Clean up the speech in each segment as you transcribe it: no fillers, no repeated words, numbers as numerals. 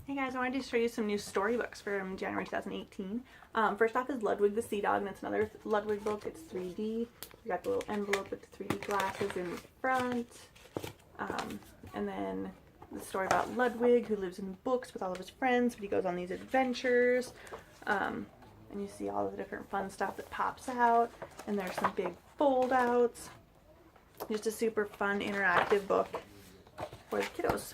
Hey guys, I wanted to show you some new storybooks from January 2018. First off is Ludwig the Sea Dog, and it's another Ludwig book. It's 3D. You got the little envelope with the 3D glasses in front. And then the story about Ludwig, who lives in books with all of his friends, but he goes on these adventures. And you see all the different fun stuff that pops out. And there's some big fold-outs. Just a super fun, interactive book for the kiddos.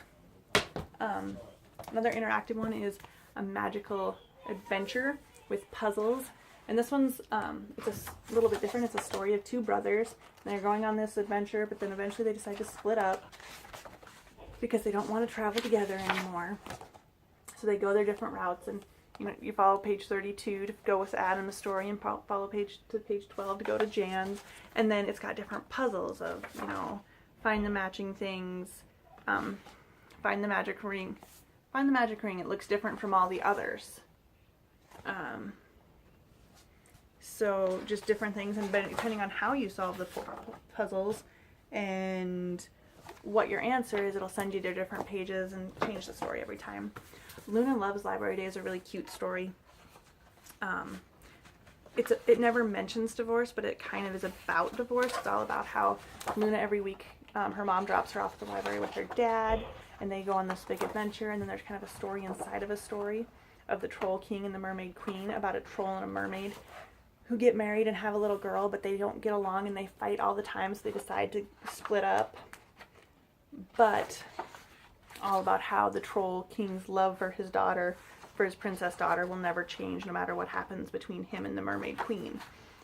Another interactive one is a magical adventure with puzzles. And this one's, it's a little bit different. It's a story of two brothers. And they're going on this adventure, but then eventually they decide to split up because they don't want to travel together anymore. So they go their different routes, and you follow page 32 to go with Adam the story, and follow page 12 to go to Jan's. And then it's got different puzzles of, find the matching things, find the magic ring. Find the magic ring. It looks different from all the others. So just different things, and depending on how you solve the puzzles and what your answer is, it'll send you to different pages and change the story every time. Luna Loves Library Day is a really cute story. It never mentions divorce, but it kind of is about divorce. It's all about how Luna every week, her mom drops her off at the library with her dad, and they go on this big adventure, and then there's kind of a story inside of a story of the Troll King and the Mermaid Queen, about a troll and a mermaid who get married and have a little girl, but they don't get along and they fight all the time, so they decide to split up. But all about how the Troll King's love for his daughter, for his princess daughter, will never change no matter what happens between him and the Mermaid Queen.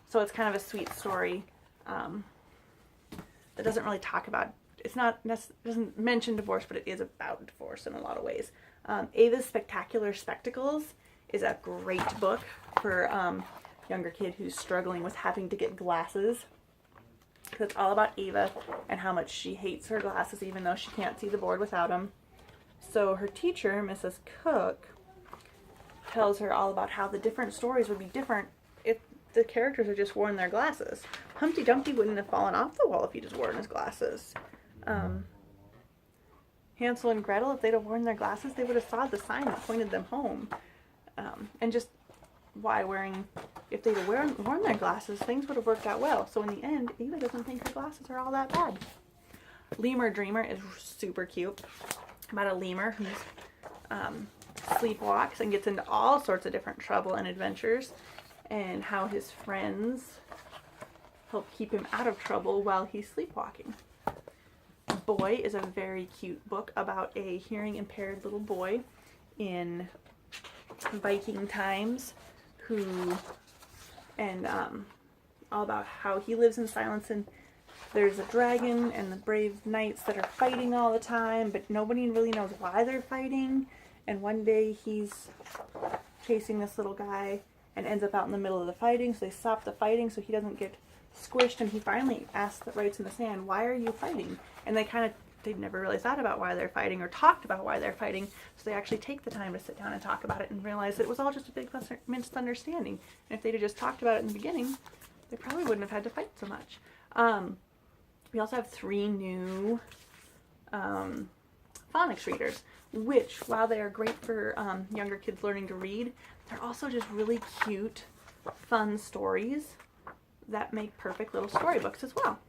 So it's kind of a sweet story that doesn't really talk about, doesn't mention divorce, but it is about divorce in a lot of ways. Ava's Spectacular Spectacles is a great book for a younger kid who's struggling with having to get glasses. It's all about Ava and how much she hates her glasses even though she can't see the board without them. So her teacher, Mrs. Cook, tells her all about how the different stories would be different if the characters had just worn their glasses. Humpty Dumpty wouldn't have fallen off the wall if he just worn his glasses. Hansel and Gretel, if they'd have worn their glasses, they would have saw the sign that pointed them home. And just why if they'd have worn their glasses, things would have worked out well. So in the end, Eva doesn't think her glasses are all that bad. Lemur Dreamer is super cute. About a lemur who sleepwalks and gets into all sorts of different trouble and adventures, and how his friends help keep him out of trouble while he's sleepwalking. Boy is a very cute book about a hearing impaired little boy in Viking times all about how he lives in silence, and there's a dragon and the brave knights that are fighting all the time, but nobody really knows why they're fighting. And one day he's chasing this little guy and ends up out in the middle of the fighting, so they stop the fighting so he doesn't get squished, and he finally writes in the sand, "Why are you fighting?" And they'd never really thought about why they're fighting or talked about why they're fighting, so they actually take the time to sit down and talk about it and realize that it was all just a big misunderstanding. And if they'd have just talked about it in the beginning, they probably wouldn't have had to fight so much. We also have 3 new phonics readers, which, while they are great for younger kids learning to read, they're also just really cute, fun stories that make perfect little storybooks as well.